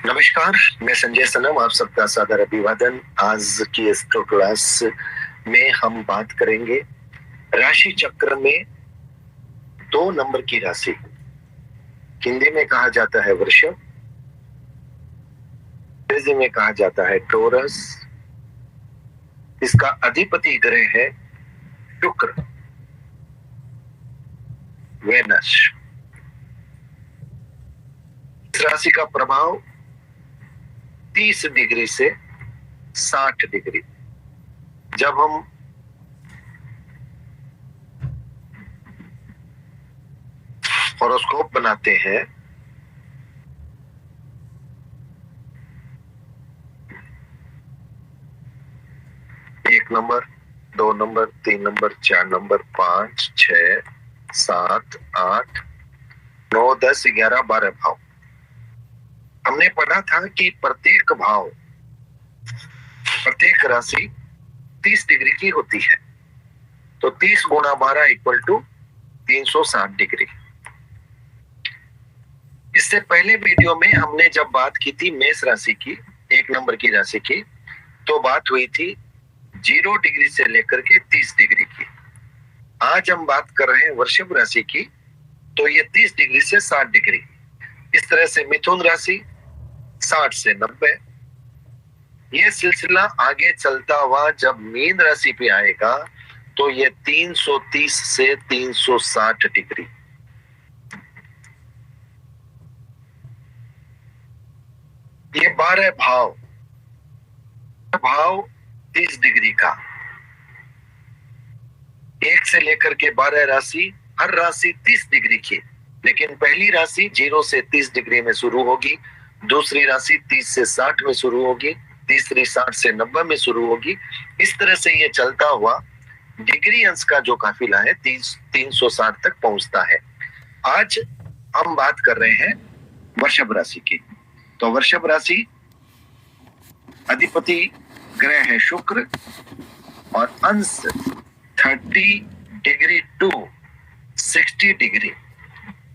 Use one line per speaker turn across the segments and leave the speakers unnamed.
नमस्कार, मैं संजय सनम, आप सबका सादर अभिवादन। आज की एस्ट्रो क्लास में हम बात करेंगे राशि चक्र में 2 नंबर की राशि। हिंदी में कहा जाता है वृषभ, अंग्रेजी में कहा जाता है टोरस। इसका अधिपति ग्रह है शुक्र, वेनस। इस राशि का प्रभाव 30 डिग्री से 60 डिग्री। जब हम हॉरोस्कोप बनाते हैं एक नंबर, 2 नंबर, 3 नंबर, 4 नंबर, 5, 6, 7, 8, 9, 10, 11, 12 भाव। हमने पढ़ा था कि प्रत्येक भाव, प्रत्येक राशि 30 डिग्री की होती है। तो 30 गुणा 12 इक्वल टू 360 डिग्री। इससे पहले वीडियो में हमने जब बात की थी मेष राशि की, 1 नंबर की राशि की, तो बात हुई थी 0 डिग्री से लेकर के 30 डिग्री की। आज हम बात कर रहे हैं वृषभ राशि की, तो ये 30 डिग्री से 60 डिग्री। इस तरह से मिथुन राशि 60 से 90। ये सिलसिला आगे चलता हुआ जब मीन राशि पे आएगा तो ये 330 से 360 डिग्री। ये 12 भाव, भाव 30 डिग्री का, 1 से लेकर के 12 राशि, हर राशि 30 डिग्री की। लेकिन पहली राशि 0 से 30 डिग्री में शुरू होगी, दूसरी राशि 30 से 60 में शुरू होगी, तीसरी 60 से 90 में शुरू होगी। इस तरह से ये चलता हुआ डिग्री अंश का जो काफिला है 360 तक पहुंचता है। आज हम बात कर रहे हैं वृषभ राशि की। तो वृषभ राशि अधिपति ग्रह है शुक्र और अंश 30 डिग्री टू 60 डिग्री।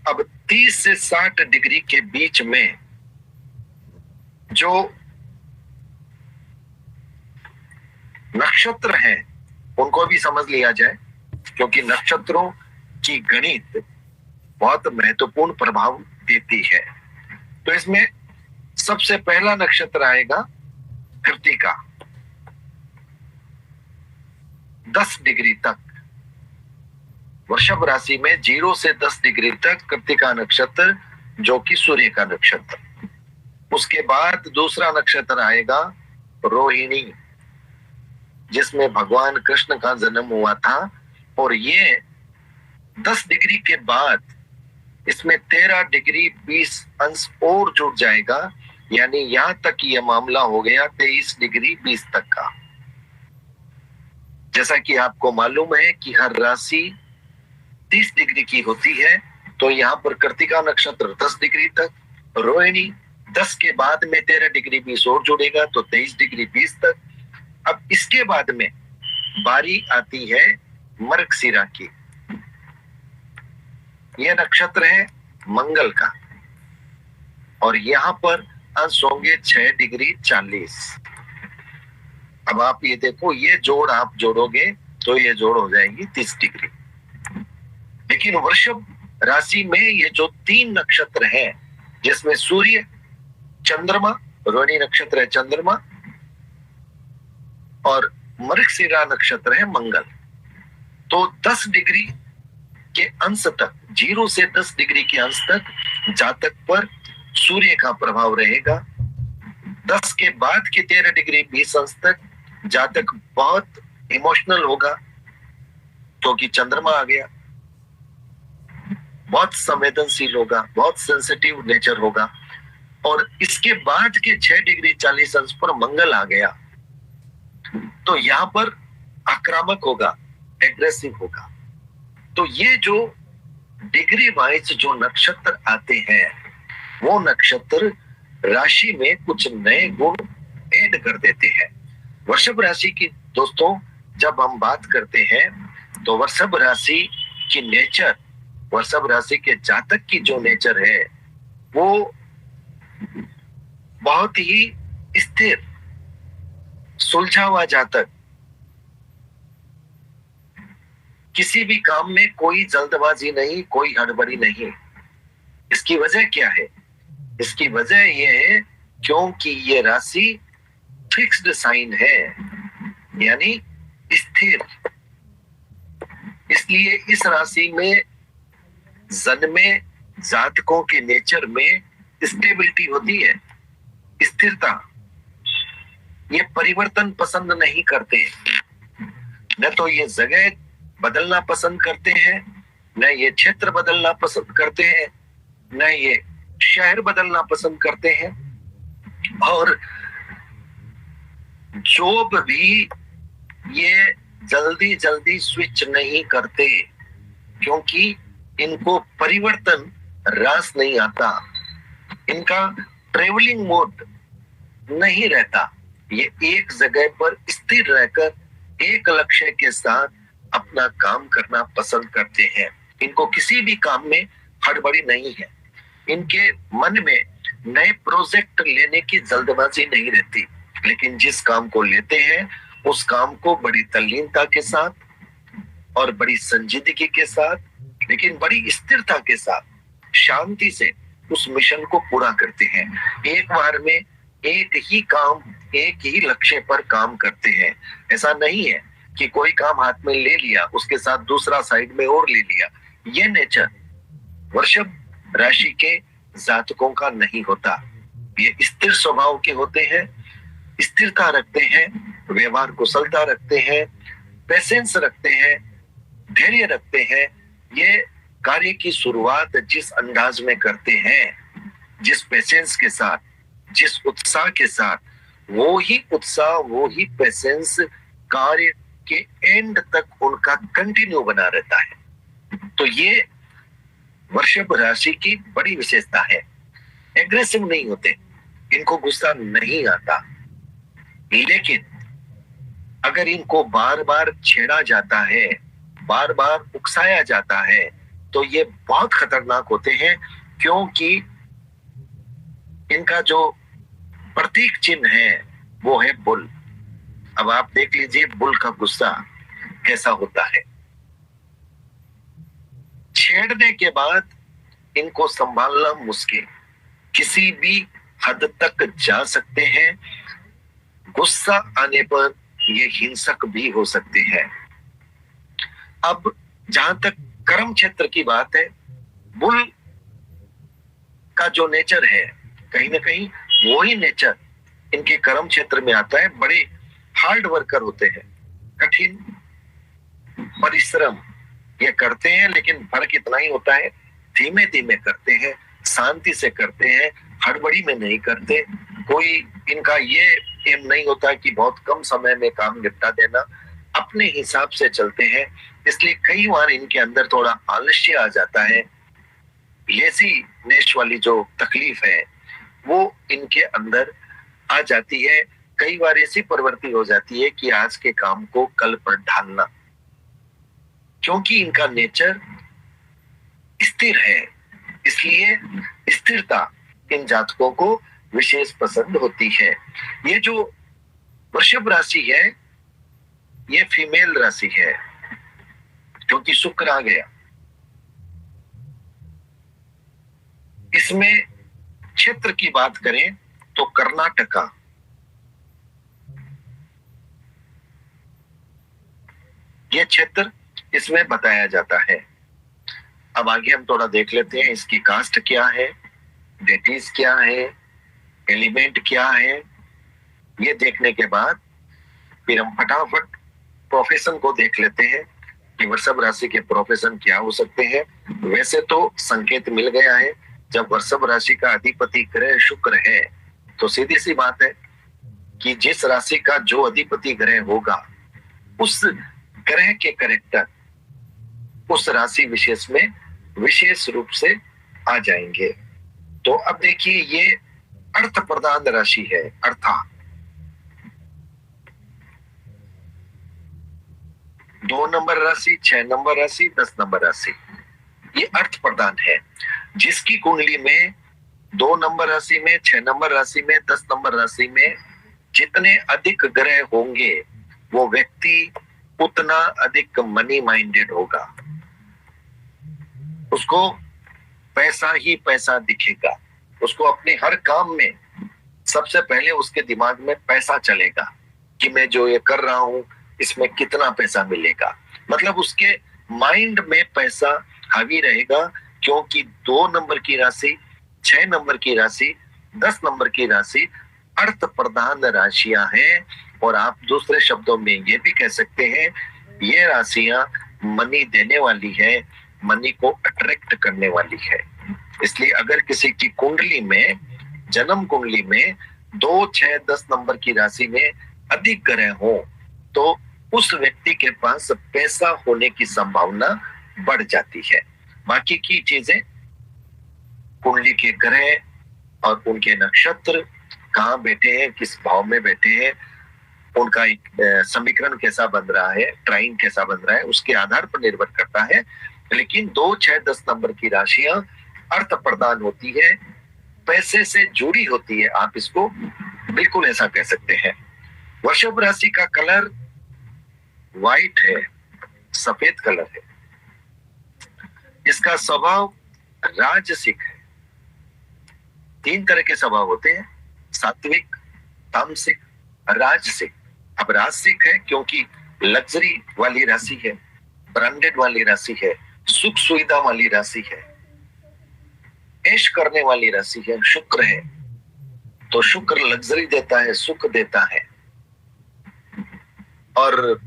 अब 30 से 60 डिग्री के बीच में जो नक्षत्र हैं उनको भी समझ लिया जाए, क्योंकि नक्षत्रों की गणित बहुत महत्वपूर्ण प्रभाव देती है। तो इसमें सबसे पहला नक्षत्र आएगा कृत्तिका, 10 डिग्री तक। वृषभ राशि में 0 से 10 डिग्री तक कृत्तिका नक्षत्र, जो कि सूर्य का नक्षत्र। उसके बाद दूसरा नक्षत्र आएगा रोहिणी, जिसमें भगवान कृष्ण का जन्म हुआ था। और ये 10 डिग्री के बाद इसमें 13 डिग्री 20 अंश और जुड़ जाएगा, यानी यहां तक यह मामला हो गया 23 डिग्री 20 तक का। जैसा कि आपको मालूम है कि हर राशि 30 डिग्री की होती है, तो यहाँ पर कृत्तिका नक्षत्र 10 डिग्री तक, रोहिणी 10 के बाद में 13 डिग्री 20 और जुड़ेगा तो 23 डिग्री 20 तक। अब इसके बाद में बारी आती है मृगशिरा की। यह नक्षत्र है मंगल का और यहाँ पर अंश होंगे 6 डिग्री 40। अब आप ये देखो, ये जोड़ आप जोड़ोगे तो ये जोड़ हो जाएगी 30 डिग्री। लेकिन वृषभ राशि में ये जो 3 नक्षत्र हैं, जिसमें सूर्य, चंद्रमा, रोहिणी नक्षत्र है चंद्रमा, और मृगशिरा नक्षत्र है मंगल, तो 10 डिग्री के अंश तक, 0 से 10 डिग्री के अंश तक जातक पर सूर्य का प्रभाव रहेगा। 10 के बाद के 13 डिग्री 20 अंश तक जातक बहुत इमोशनल होगा, क्योंकि चंद्रमा आ गया। बहुत संवेदनशील होगा, बहुत सेंसिटिव नेचर होगा। और इसके बाद के 6 डिग्री 40 अंश पर मंगल आ गया, तो यहां पर आक्रामक होगा, एग्रेसिव होगा। तो ये जो डिग्री वाइज जो नक्षत्र आते हैं, वो नक्षत्र राशि में कुछ नए गुण ऐड कर देते हैं। वृषभ राशि की दोस्तों जब हम बात करते हैं तो वृषभ राशि की नेचर, वृषभ राशि के जातक की जो नेचर है वो बहुत ही स्थिर, सुलझा हुआ जातक, किसी भी काम में कोई जल्दबाजी नहीं, कोई हड़बड़ी नहीं। इसकी वजह क्या है? इसकी वजह यह है क्योंकि ये राशि फिक्स्ड साइन है, यानी स्थिर। इसलिए इस राशि में जन्मे जातकों के नेचर में स्टेबिलिटी होती है, स्थिरता। ये परिवर्तन पसंद नहीं करते, न तो ये जगह बदलना पसंद करते हैं, न ये क्षेत्र बदलना पसंद करते हैं, न ये शहर बदलना पसंद करते हैं। और जॉब भी ये जल्दी जल्दी स्विच नहीं करते, क्योंकि इनको परिवर्तन रास नहीं आता, इनका ट्रेवलिंग मोड नहीं रहता। ये एक जगह पर स्थिर रहकर एक लक्ष्य के साथ अपना काम करना पसंद करते हैं। इनको किसी भी काम में हड़बड़ी नहीं है, इनके मन में नए प्रोजेक्ट लेने की जल्दबाजी नहीं रहती, लेकिन जिस काम को लेते हैं उस काम को बड़ी तल्लीनता के साथ और बड़ी संजीदगी के साथ, लेकिन बड़ी स्थिरता के साथ, शांति से उस मिशन को पूरा करते हैं। एक बार में एक ही काम, एक ही लक्ष्य पर काम करते हैं। ऐसा नहीं है कि कोई काम हाथ में ले लिया, उसके साथ दूसरा साइड में और ले लिया। ये नेचर वृषभ राशि के जातकों का नहीं होता। ये स्थिर स्वभाव के होते हैं, स्थिरता रखते हैं, व्यवहार कुशलता रखते हैं, पेशेंस रखते हैं, धैर्य रखते हैं। ये कार्य की शुरुआत जिस अंदाज में करते हैं, जिस पेशेंस के साथ, जिस उत्साह के साथ, वो ही उत्साह, वो ही पेशेंस कार्य के एंड तक उनका कंटिन्यू बना रहता है। तो ये वृषभ राशि की बड़ी विशेषता है। एग्रेसिव नहीं होते, इनको गुस्सा नहीं आता, लेकिन अगर इनको बार बार छेड़ा जाता है, बार बार उकसाया जाता है, तो ये बहुत खतरनाक होते हैं, क्योंकि इनका जो प्रतीक चिन्ह है वो है बुल। अब आप देख लीजिए बुल का गुस्सा कैसा होता है। छेड़ने के बाद इनको संभालना मुश्किल, किसी भी हद तक जा सकते हैं। गुस्सा आने पर ये हिंसक भी हो सकते हैं। अब जहां तक कर्म क्षेत्र की बात है, बुल का जो नेचर है, कहीं ना कहीं वही नेचर इनके कर्म क्षेत्र में आता है। बड़े हार्ड वर्कर होते हैं, कठिन परिश्रम ये करते हैं, लेकिन फर्क इतना ही होता है, धीमे धीमे करते हैं, शांति से करते हैं, हड़बड़ी में नहीं करते। कोई इनका ये एम नहीं होता कि बहुत कम समय में काम निपटा देना, अपने हिसाब से चलते हैं। इसलिए कई बार इनके अंदर थोड़ा आलस्य आ जाता है, लेजीनेस वाली जो तकलीफ है वो इनके अंदर आ जाती है। कई बार ऐसी प्रवृत्ति हो जाती है कि आज के काम को कल पर ढालना, क्योंकि इनका नेचर स्थिर है। इसलिए स्थिरता इन जातकों को विशेष पसंद होती है। ये जो वृषभ राशि है ये फीमेल राशि है, क्योंकि शुक्र आ गया। इसमें क्षेत्र की बात करें तो कर्नाटका, यह क्षेत्र इसमें बताया जाता है। अब आगे हम थोड़ा देख लेते हैं इसकी कास्ट क्या है, डेटीज क्या है, एलिमेंट क्या है। ये देखने के बाद फिर हम फटाफट प्रोफेशन को देख लेते हैं कि वृषभ राशि के प्रोफेशन क्या हो सकते हैं। वैसे तो संकेत मिल गया है, जब वृषभ राशि का अधिपति ग्रह शुक्र है तो सीधी सी बात है कि जिस राशि का जो अधिपति ग्रह होगा उस ग्रह के कैरेक्टर उस राशि विशेष में विशेष रूप से आ जाएंगे। तो अब देखिए ये अर्थ प्रधान राशि है, अर्थात 2 नंबर राशि, 6 नंबर राशि, 10 नंबर राशि, ये अर्थ प्रधान है। जिसकी कुंडली में 2 नंबर राशि में, 6 नंबर राशि में, 10 नंबर राशि में जितने अधिक ग्रह होंगे वो व्यक्ति उतना अधिक मनी माइंडेड होगा, उसको पैसा ही पैसा दिखेगा, उसको अपने हर काम में सबसे पहले उसके दिमाग में पैसा चलेगा कि मैं जो ये कर रहा हूं इसमें कितना पैसा मिलेगा। मतलब उसके माइंड में पैसा हावी रहेगा, क्योंकि 2 नंबर की राशि, 6 नंबर की राशि, 10 नंबर की राशि अर्थ प्रधान राशियां हैं। और आप दूसरे शब्दों में ये भी कह सकते हैं ये राशियां मनी देने वाली है, मनी को अट्रैक्ट करने वाली है। इसलिए अगर किसी की कुंडली में, जन्म कुंडली में 2, 6, 10 नंबर की राशि में अधिक ग्रह हो तो उस व्यक्ति के पास पैसा होने की संभावना बढ़ जाती है। बाकी की चीजें कुंडली के ग्रह और उनके नक्षत्र कहाँ बैठे हैं, किस भाव में बैठे हैं, उनका एक समीकरण कैसा बन रहा है, ट्राइन कैसा बन रहा है, उसके आधार पर निर्भर करता है। लेकिन 2, 6, 10 नंबर की राशियां अर्थ प्रदान होती है, पैसे से जुड़ी होती है, आप इसको बिल्कुल ऐसा कह सकते हैं। वृषभ राशि का कलर व्हाइट है, सफेद कलर है। इसका स्वभाव राजसिक है। 3 तरह के स्वभाव होते हैं, सात्विक, तामसिक, राजसिक। अब राजसिक है क्योंकि लग्जरी वाली राशि है, ब्रांडेड वाली राशि है, सुख सुविधा वाली राशि है, ऐश करने वाली राशि है, शुक्र है। तो शुक्र लग्जरी देता है, सुख देता है और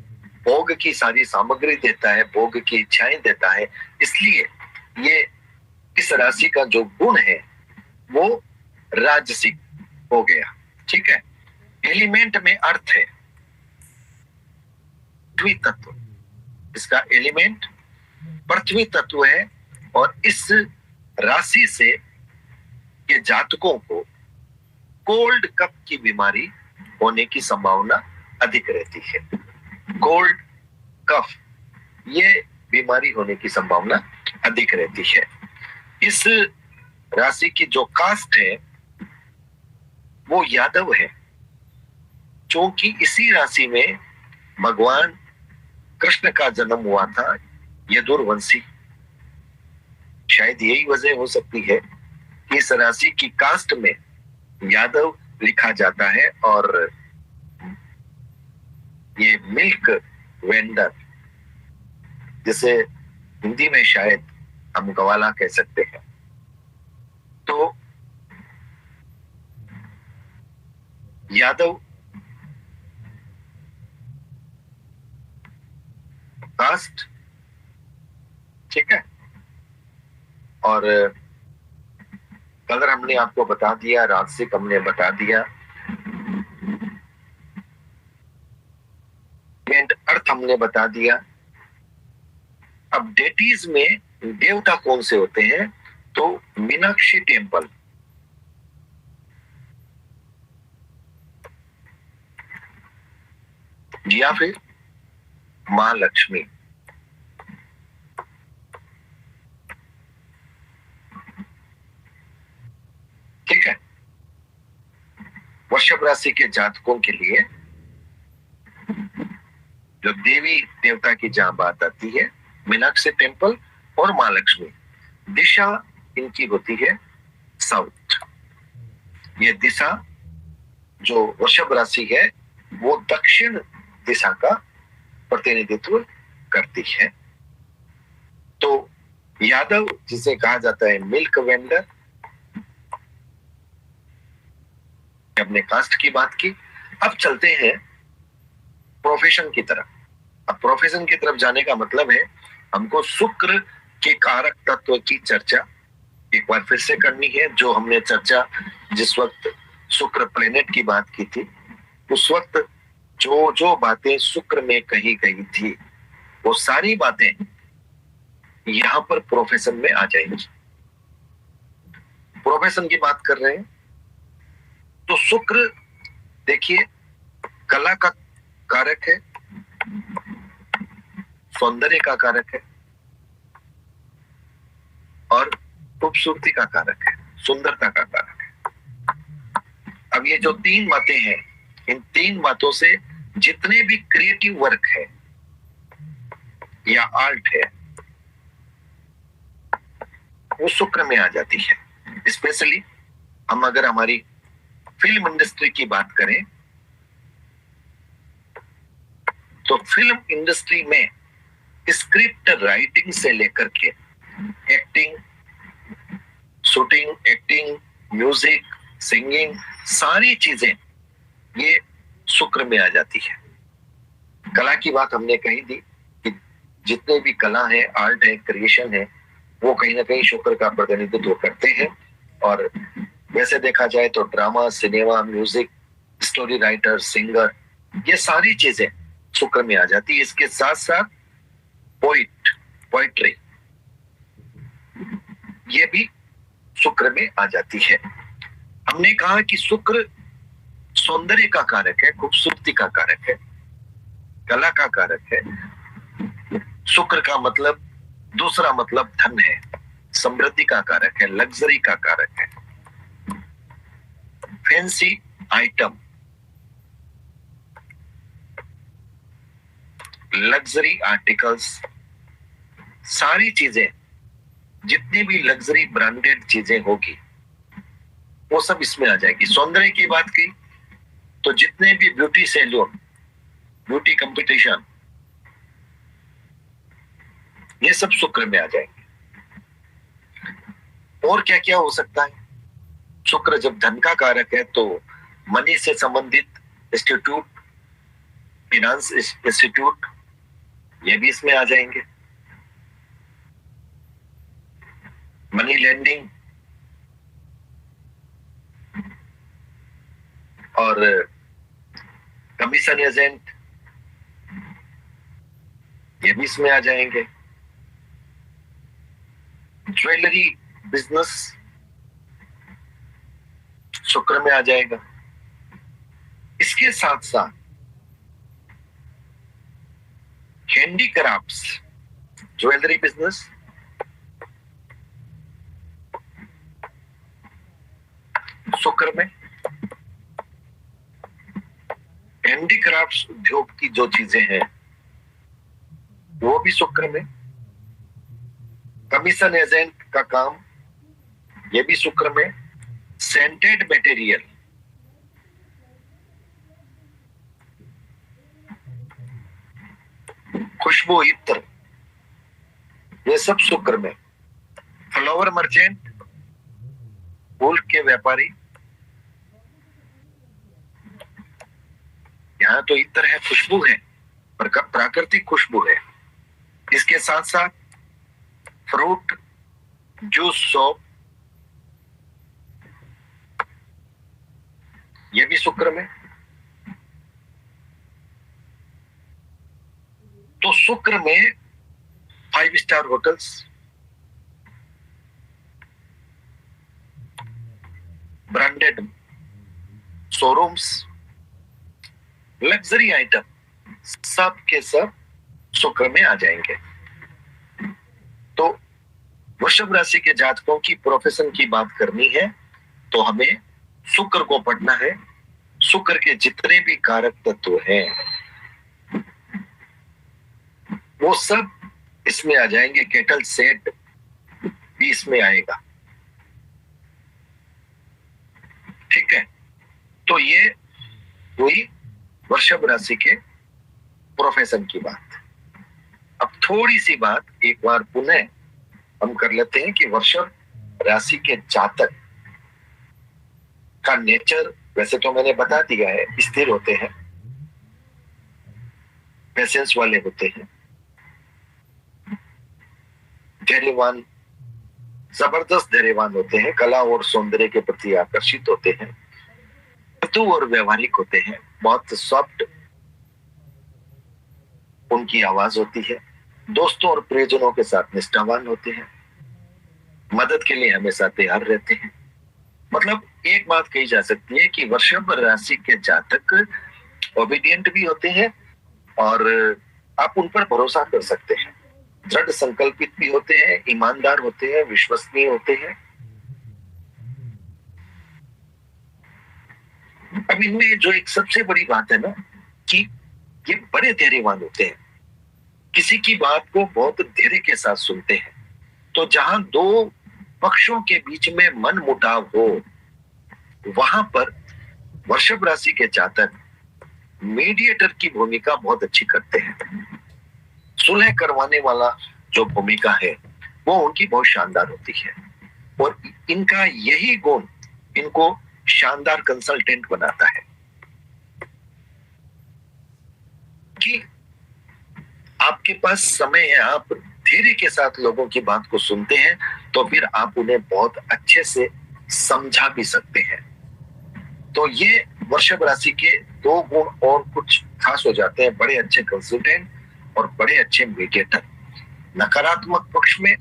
भोग की सारी सामग्री देता है, भोग की इच्छाएं देता है। इसलिए ये इस राशि का जो गुण है वो राजसिक हो गया। ठीक है। एलिमेंट में अर्थ है पृथ्वी तत्व, इसका एलिमेंट पृथ्वी तत्व है। और इस राशि से ये जातकों को कोल्ड कफ की बीमारी होने की संभावना अधिक रहती है। कोल्ड कफ ये बीमारी होने की संभावना अधिक रहती है। इस राशि की जो कास्ट है वो यादव है, क्योंकि इसी राशि में भगवान कृष्ण का जन्म हुआ था, यदुर्वंशी। शायद यही वजह हो सकती है कि इस राशि की कास्ट में यादव लिखा जाता है और ये मिल्क वेंडर, जिसे हिंदी में शायद हम गवाला कह सकते हैं। तो यादव कास्ट, ठीक है। और कलर हमने आपको बता दिया, राजसिक हमने बता दिया, अर्थ हमने बता दिया। अब डेटीज में देवता कौन से होते हैं, तो मीनाक्षी टेम्पल, या फिर मां लक्ष्मी। ठीक है। वृषभ राशि के जातकों के लिए जो देवी देवता की जहां बात आती है, मीनाक्षी टेम्पल और मां लक्ष्मी। दिशा इनकी होती है साउथ। ये दिशा जो वृषभ राशि है वो दक्षिण दिशा का प्रतिनिधित्व करती है। तो यादव, जिसे कहा जाता है मिल्क वेंडर, अपने कास्ट की बात की। अब चलते हैं प्रोफेशन की तरफ। अब प्रोफेशन की तरफ जाने का मतलब है हमको शुक्र के कारक तत्व की चर्चा एक बार फिर से करनी है। जो हमने चर्चा जिस वक्त शुक्र प्लेनेट की बात की थी, उस वक्त जो जो बातें शुक्र में कही गई थी वो सारी बातें यहां पर प्रोफेशन में आ जाएंगी। प्रोफेशन की बात कर रहे हैं तो शुक्र देखिए कला का कारक है, सौंदर्य का कारक है और खूबसूरती का कारक है। सुंदरता का कारक है। अब ये जो 3 बातें हैं, इन 3 बातों से जितने भी क्रिएटिव वर्क है या आर्ट है वो शुक्र में आ जाती है। स्पेशली हम अगर हमारी फिल्म इंडस्ट्री की बात करें तो फिल्म इंडस्ट्री में स्क्रिप्ट राइटिंग से लेकर के acting, shooting, acting, music, singing, सारी चीजें ये शुक्र में आ जाती है। कला की बात हमने कही थी कि जितने भी कला है, आर्ट है, क्रिएशन है, वो कहीं ना कहीं शुक्र का प्रतिनिधित्व करते हैं। और वैसे देखा जाए तो drama, cinema, music, story writer, singer, ये सारी चीजें शुक्र में आ जाती है। इसके साथ साथ पोइट्री ये भी शुक्र में आ जाती है। हमने कहा कि शुक्र सौंदर्य का कारक है, खूबसूरती का कारक है, कला का कारक है। शुक्र का मतलब, दूसरा मतलब धन है, समृद्धि का कारक है, लग्जरी का कारक है, फैंसी आइटम, लग्जरी आर्टिकल्स, सारी चीजें, जितनी भी लग्जरी ब्रांडेड चीजें होगी वो सब इसमें आ जाएगी। सौंदर्य की बात की तो जितने भी ब्यूटी सैलून, ब्यूटी कंपटीशन, ये सब शुक्र में आ जाएंगे। और क्या क्या हो सकता है? शुक्र जब धन का कारक है तो मनी से संबंधित इंस्टीट्यूट, फिनांस इंस्टीट्यूट, ये भी इसमें आ जाएंगे। मनी लेंडिंग और कमीशन एजेंट, ये भी इसमें आ जाएंगे। ज्वेलरी बिजनेस शुक्र में आ जाएगा। इसके साथ साथ हैंडीक्राफ्ट्स, ज्वेलरी बिजनेस, शुक्र में। हैंडीक्राफ्ट्स उद्योग की जो चीजें हैं वो भी शुक्र में। कमीशन एजेंट का काम, ये भी शुक्र में। सेंटेड मटेरियल, खुशबू इत्र, ये सब शुक्र में। फ्लावर मर्चेंट, फूल के व्यापारी, यहाँ तो इत्र है, खुशबू है, पर प्राकृतिक खुशबू है। इसके साथ साथ फ्रूट जूस शॉप, ये भी शुक्र में। तो शुक्र में 5 star hotels, branded showrooms, luxury item, सब के सब शुक्र में आ जाएंगे। तो वृषभ राशि के जातकों की प्रोफेशन की बात करनी है तो हमें शुक्र को पढ़ना है। शुक्र के जितने भी कारक तत्व हैं वो सब इसमें आ जाएंगे। केटल सेट भी इसमें आएगा। ठीक है, तो ये हुई वृषभ राशि के प्रोफेशन की बात। अब थोड़ी सी बात एक बार पुनः हम कर लेते हैं कि वृषभ राशि के जातक का नेचर, वैसे तो मैंने बता दिया है, स्थिर होते हैं, पेशेंस वाले होते हैं, धैर्यवान, जबरदस्त धैर्यवान होते हैं, कला और सौंदर्य के प्रति आकर्षित होते हैं, मृदु और व्यवहारिक होते हैं, बहुत सॉफ्ट उनकी आवाज होती है, दोस्तों और प्रियजनों के साथ निष्ठावान होते हैं, मदद के लिए हमेशा तैयार रहते हैं। मतलब एक बात कही जा सकती है कि वृषभ राशि के जातक ओबीडियंट भी होते हैं और आप उन पर भरोसा कर सकते हैं, दृढ़ संकल्पित भी होते हैं, ईमानदार होते हैं, विश्वसनीय होते हैं, अब इनमें जो एक सबसे बड़ी बात है ना कि ये बड़े धैर्यवान होते हैं, किसी की बात को बहुत धैर्य के साथ सुनते हैं। तो जहां दो पक्षों के बीच में मन मुटाव हो, वहां पर वृषभ राशि के जातक मीडिएटर की भूमिका बहुत अच्छी करते हैं। सुलह करवाने वाला जो भूमिका है वो उनकी बहुत शानदार होती है, और इनका यही गुण इनको शानदार कंसल्टेंट बनाता है कि आपके पास समय है, आप धैर्य के साथ लोगों की बात को सुनते हैं, तो फिर आप उन्हें बहुत अच्छे से समझा भी सकते हैं। तो ये वृषभ राशि के दो गुण और कुछ खास हो जाते हैं, बड़े अच्छे कंसल्टेंट और बड़े अच्छे मीडिएटर। नकारात्मक पक्ष में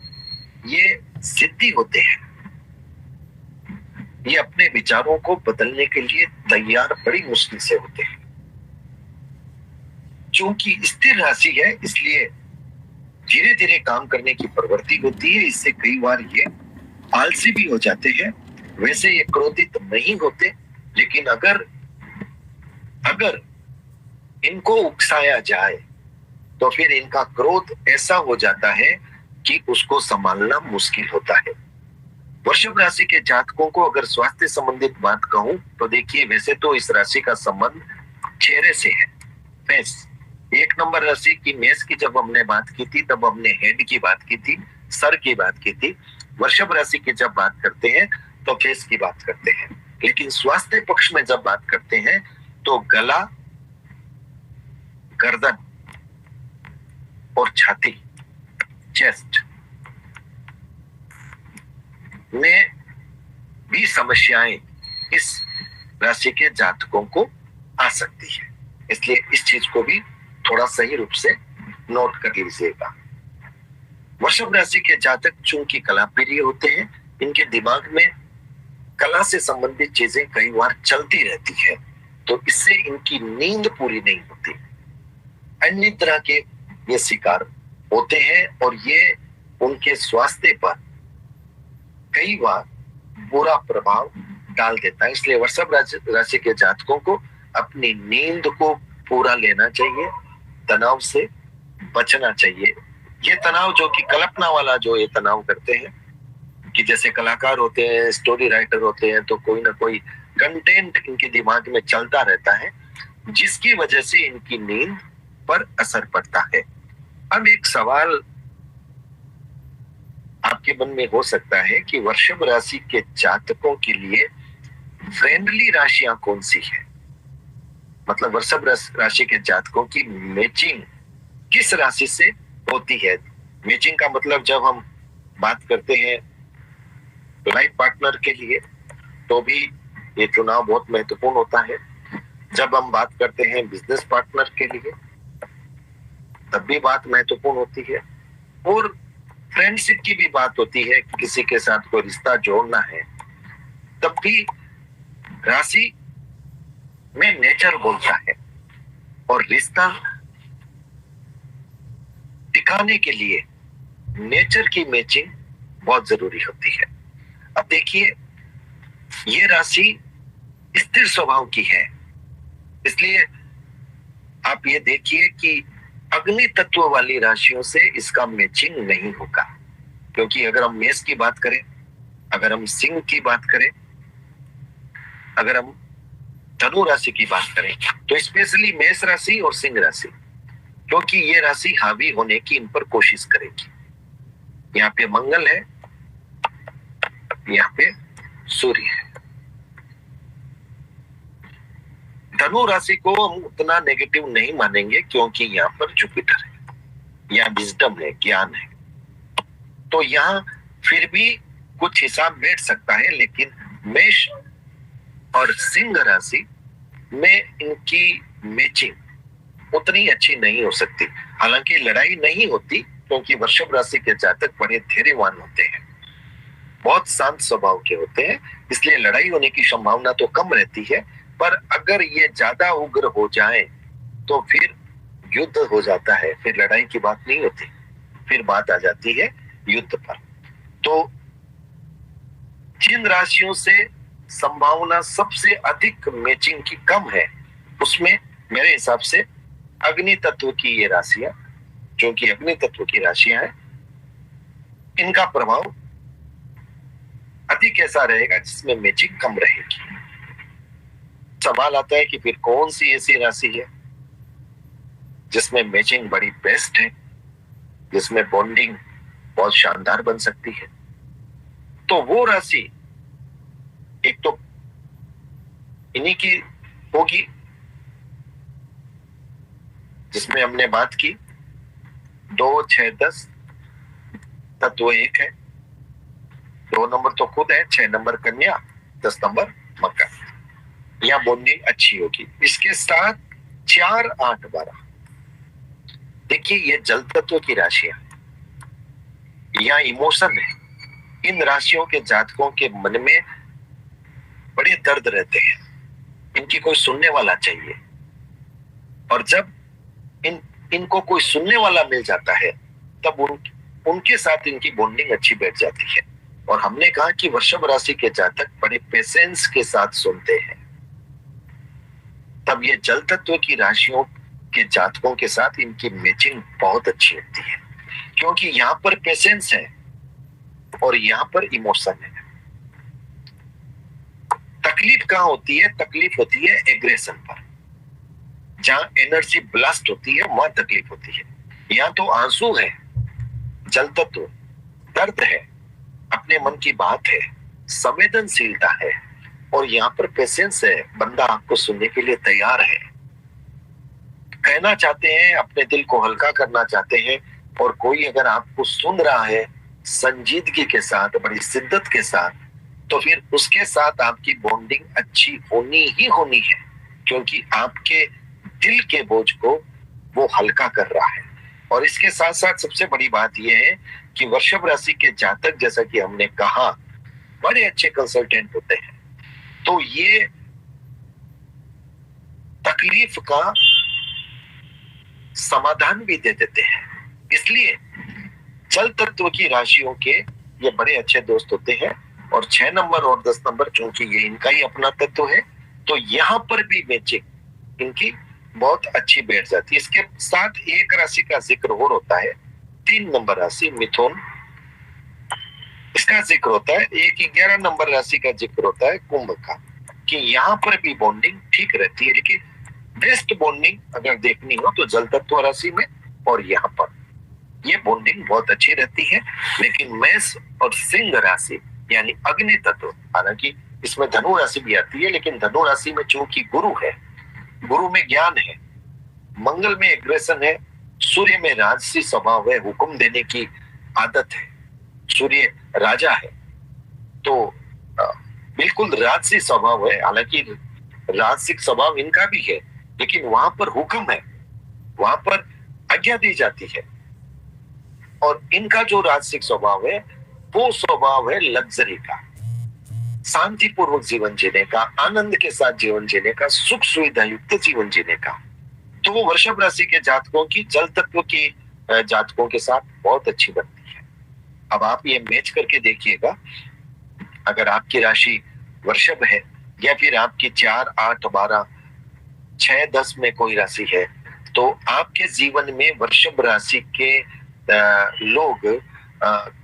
ये जिद्दी होते हैं, ये अपने विचारों को बदलने के लिए तैयार बड़ी मुश्किल से होते हैं। चूंकि स्थिर राशि है, इसलिए धीरे धीरे काम करने की प्रवृत्ति होती है, इससे कई बार ये आलसी भी हो जाते हैं। वैसे ये क्रोधित नहीं होते, लेकिन अगर इनको उकसाया जाए तो फिर इनका क्रोध ऐसा हो जाता है कि उसको संभालना मुश्किल होता है। वृषभ राशि के जातकों को अगर स्वास्थ्य संबंधित बात कहूं तो देखिए, वैसे तो इस राशि का संबंध चेहरे से है। फेस, एक नंबर राशि की मेष की जब हमने बात की थी तब हमने हेड की बात की थी, सर की बात की थी। वृषभ राशि की जब बात करते हैं तो फेस की बात करते हैं, लेकिन स्वास्थ्य पक्ष में जब बात करते हैं तो गला, गर्दन और छाती, चेस्ट में भी समस्याएं इस राशि के जातकों को आ सकती है, इसलिए इस चीज को भी थोड़ा सही रूप से नोट कर लीजिएगा। वृषभ राशि के जातक चूंकि कला प्रिय होते हैं, इनके दिमाग में कला से संबंधित चीजें कई बार चलती रहती है, तो इससे इनकी नींद पूरी नहीं होती। अन्य तरह के ये शिकार होते हैं और ये उनके स्वास्थ्य पर कई बार बुरा प्रभाव डाल देता है। इसलिए वृषभ राशि के जातकों को अपनी नींद को पूरा लेना चाहिए, तनाव से बचना चाहिए। ये तनाव जो कि कल्पना वाला जो ये तनाव करते हैं कि जैसे कलाकार होते हैं, स्टोरी राइटर होते हैं, तो कोई ना कोई कंटेंट इनके दिमाग में चलता रहता है, जिसकी वजह से इनकी नींद पर असर पड़ता है। अब एक सवाल आपके मन में हो सकता है कि वृषभ राशि के जातकों के लिए फ्रेंडली राशियां कौन सी है, मतलब वृषभ राशि के जातकों की मैचिंग किस राशि से होती है। मैचिंग का मतलब जब हम बात करते हैं लाइफ पार्टनर के लिए तो भी ये चुनाव बहुत महत्वपूर्ण होता है। जब हम बात करते हैं बिजनेस पार्टनर के लिए तब भी बात महत्वपूर्ण होती है, और फ्रेंडशिप की भी बात होती है कि किसी के साथ कोई रिश्ता जोड़ना है, तब भी राशि में नेचर बोलता है, और रिश्ता टिकाने के लिए नेचर की मैचिंग बहुत जरूरी होती है। अब देखिए, ये राशि स्थिर स्वभाव की है, इसलिए आप ये देखिए कि अग्नि तत्व वाली राशियों से इसका मैचिंग नहीं होगा। क्योंकि अगर हम मेष की बात करें, अगर हम सिंह की बात करें, अगर हम धनु राशि की बात करें, तो स्पेशली मेष राशि और सिंह राशि, क्योंकि ये राशि हावी होने की इन पर कोशिश करेगी। यहाँ पे मंगल है, यहाँ पे सूर्य है। धनु राशि को हम उतना नेगेटिव नहीं मानेंगे क्योंकि यहाँ पर जुपिटर है, यहाँ विजडम है, ज्ञान है, तो यहाँ फिर भी कुछ हिसाब बैठ सकता है। लेकिन मेष और सिंह राशि में इनकी मैचिंग उतनी अच्छी नहीं हो सकती। हालांकि लड़ाई नहीं होती क्योंकि वृषभ राशि के जातक बड़े धैर्यवान होते हैं, बहुत शांत स्वभाव के होते हैं, इसलिए लड़ाई होने की संभावना तो कम रहती है। पर अगर ये ज्यादा उग्र हो जाए तो फिर युद्ध हो जाता है, फिर लड़ाई की बात नहीं होती, फिर बात आ जाती है युद्ध पर। तो जिन राशियों से संभावना सबसे अधिक मैचिंग की कम है, उसमें मेरे हिसाब से अग्नि तत्व की ये राशियां, जो कि अग्नि तत्व की राशियां हैं, इनका प्रभाव अधिक ऐसा रहेगा जिसमें मैचिंग कम रहेगी। सवाल आता है कि फिर कौन सी ऐसी राशि है जिसमें मैचिंग बड़ी बेस्ट है, जिसमें बॉन्डिंग बहुत शानदार बन सकती है। तो वो राशि एक तो इन्हीं की होगी जिसमें हमने बात की 2, 6, 10 तत्व एक है। 2 नंबर तो खुद है, 6 नंबर कन्या, 10 नंबर मकर। यह बॉन्डिंग अच्छी होगी। इसके साथ 4, 8, 12। देखिए ये जल तत्व की राशियां, यह इमोशन है। इन राशियों के जातकों के मन में बड़े दर्द रहते हैं, इनकी कोई सुनने वाला चाहिए। और जब इनको कोई सुनने वाला मिल जाता है तब उनके साथ इनकी बॉन्डिंग अच्छी बैठ जाती है। और हमने कहा कि वृषभ राशि के जातक बड़े पेशेंस के साथ सुनते हैं, तब ये जल तत्व की राशियों के जातकों के साथ इनकी मैचिंग बहुत अच्छी होती है, क्योंकि यहां पर पेशेंस है और यहां पर इमोशन है। तकलीफ कहां होती है? तकलीफ होती है एग्रेशन पर। जहां एनर्जी ब्लास्ट होती है वहां तकलीफ होती है। यहां तो आंसू है, जल तत्व, दर्द है, अपने मन की बात है, संवेदनशीलता है, और यहाँ पर पेशेंस है। बंदा आपको सुनने के लिए तैयार है, कहना चाहते हैं, अपने दिल को हल्का करना चाहते हैं, और कोई अगर आपको सुन रहा है संजीदगी के साथ, बड़ी शिद्दत के साथ, तो फिर उसके साथ आपकी बॉन्डिंग अच्छी होनी ही होनी है, क्योंकि आपके दिल के बोझ को वो हल्का कर रहा है। और इसके साथ साथ सबसे बड़ी बात यह है कि वृषभ राशि के जातक, जैसा कि हमने कहा, बड़े अच्छे कंसल्टेंट होते हैं। तो ये तकलीफ का समाधान भी दे देते हैं। इसलिए जल तत्व की राशियों के ये बड़े अच्छे दोस्त होते हैं। और 6 नंबर और 10 नंबर, चूंकि ये इनका ही अपना तत्व है, तो यहां पर भी मैचिंग इनकी बहुत अच्छी बैठ जाती है। इसके साथ एक राशि का जिक्र और होता है, 3 नंबर राशि मिथुन, इसका जिक्र होता है। 11 नंबर राशि का जिक्र होता है कुंभ का, कि यहाँ पर भी बॉन्डिंग ठीक रहती है। लेकिन बेस्ट बॉन्डिंग अगर देखनी हो तो जल तत्व राशि में और यहाँ पर ये बॉन्डिंग बहुत अच्छी रहती है। लेकिन मेष और सिंह राशि यानी अग्नि तत्व, हालांकि इसमें धनु राशि भी आती है, लेकिन धनु राशि में चूंकि गुरु है, गुरु में ज्ञान है, मंगल में एग्रेशन है, सूर्य में राजसी स्वभाव है, हुक्म देने की आदत है, सूर्य राजा है, तो बिल्कुल राजसी स्वभाव है। हालांकि राजसिक स्वभाव इनका भी है, लेकिन वहां पर हुक्म है, वहां पर आज्ञा दी जाती है। और इनका जो राजसिक स्वभाव है वो स्वभाव है लग्जरी का, शांतिपूर्वक जीवन जीने का, आनंद के साथ जीवन जीने का, सुख सुविधा युक्त जीवन जीने का। तो वो वृषभ राशि के जातकों की, जल तत्व की जातकों के साथ बहुत अच्छी बनती है। अब आप ये मैच करके देखिएगा, अगर आपकी राशि वृषभ है या फिर आपकी 4, 8, 12, 6, 10 में कोई राशि है, तो आपके जीवन में वृषभ राशि के लोग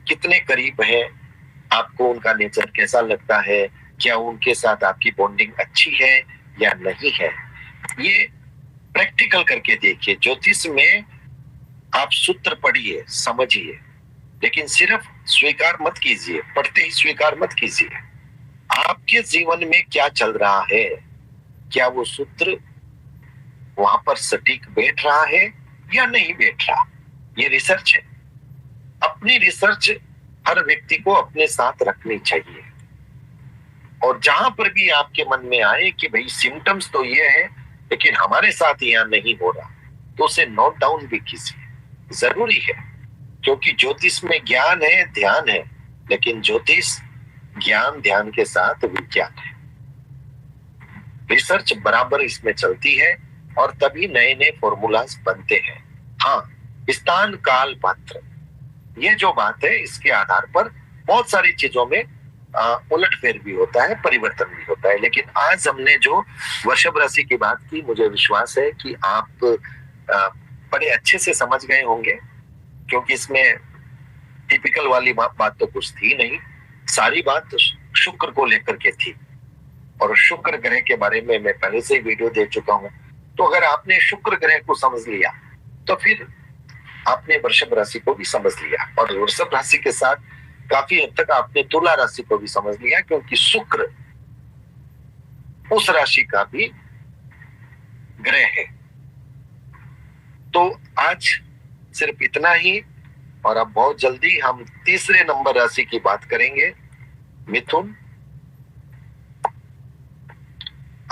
कितने करीब हैं, आपको उनका नेचर कैसा लगता है, क्या उनके साथ आपकी बॉन्डिंग अच्छी है या नहीं है, ये प्रैक्टिकल करके देखिए। ज्योतिष में आप सूत्र पढ़िए, समझिए, लेकिन सिर्फ स्वीकार मत कीजिए, पढ़ते ही स्वीकार मत कीजिए। आपके जीवन में क्या चल रहा है, क्या वो सूत्र वहां पर सटीक बैठ रहा है या नहीं बैठ रहा, ये रिसर्च है। अपनी रिसर्च हर व्यक्ति को अपने साथ रखनी चाहिए। और जहां पर भी आपके मन में आए कि भाई सिम्टम्स तो ये है लेकिन हमारे साथ यहाँ नहीं हो रहा, तो उसे नोट डाउन भी कीजिए, जरूरी है। क्योंकि ज्योतिष में ज्ञान है, ध्यान है, लेकिन ज्योतिष ज्ञान ध्यान के साथ विज्ञान है। रिसर्च बराबर इसमें चलती है और तभी नए नए फॉर्मूलाज बनते हैं। हाँ, स्थान काल पात्र, ये जो बात है, इसके आधार पर बहुत सारी चीजों में उलटफेर भी होता है, परिवर्तन भी होता है। लेकिन आज हमने जो वृषभ राशि की बात की, मुझे विश्वास है कि आप बड़े अच्छे से समझ गए होंगे, क्योंकि इसमें टिपिकल वाली बात तो कुछ थी नहीं। सारी बात शुक्र को लेकर के थी, और शुक्र ग्रह के बारे में मैं पहले से ही वीडियो दे चुका हूं। तो अगर आपने शुक्र ग्रह को समझ लिया तो फिर आपने वृषभ राशि को भी समझ लिया, और वृषभ राशि के साथ काफी हद तक आपने तुला राशि को भी समझ लिया, क्योंकि शुक्र उस राशि का भी ग्रह है। तो आज सिर्फ इतना ही, और अब बहुत जल्दी हम तीसरे नंबर राशि की बात करेंगे, मिथुन।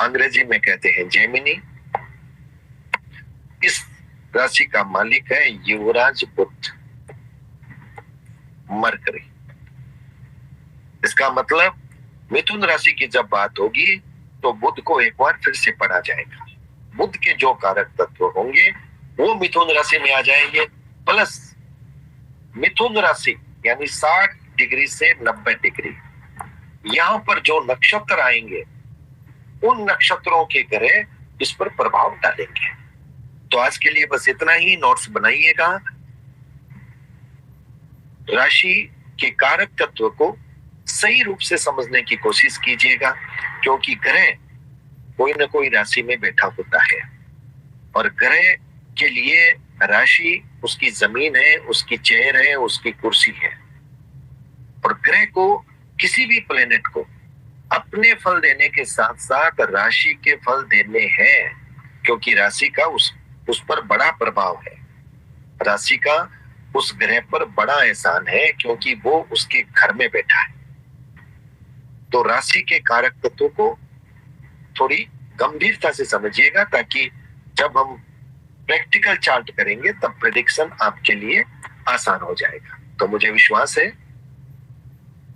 अंग्रेजी में कहते हैं जेमिनी। इस राशि का मालिक है युवराज बुध, मरकरी। इसका मतलब मिथुन राशि की जब बात होगी तो बुध को एक बार फिर से पढ़ा जाएगा। बुध के जो कारक तत्व होंगे वो मिथुन राशि में आ जाएंगे, प्लस मिथुन राशि यानी 60 डिग्री से 90 डिग्री, यहां पर जो नक्षत्र आएंगे उन नक्षत्रों के ग्रह इस पर प्रभाव डालेंगे। तो आज के लिए बस इतना ही। नोट्स बनाइएगा, राशि के कारक तत्व को सही रूप से समझने की कोशिश कीजिएगा, क्योंकि ग्रह कोई ना कोई राशि में बैठा होता है, और ग्रह के लिए राशि उसकी जमीन है, उसकी चेयर है, उसकी कुर्सी है। और ग्रह को, किसी भी प्लेनेट को अपने फल देने के साथ साथ राशि के फल देने हैं, क्योंकि राशि का उस पर बड़ा प्रभाव है। राशि का उस ग्रह पर बड़ा एहसान है, क्योंकि वो उसके घर में बैठा है। तो राशि के कारक तत्वों को थोड़ी गंभीरता से समझिएगा, ताकि जब हम प्रैक्टिकल चार्ट करेंगे तब प्रेडिक्शन आपके लिए आसान हो जाएगा। तो मुझे विश्वास है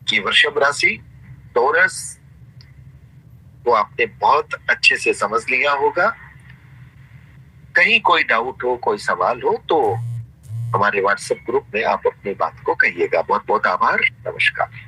कि वृषभ राशि, टॉरस को आपने बहुत अच्छे से समझ लिया होगा। कहीं कोई डाउट हो, कोई सवाल हो तो हमारे व्हाट्सएप ग्रुप में आप अपनी बात को कहिएगा। बहुत बहुत आभार, नमस्कार।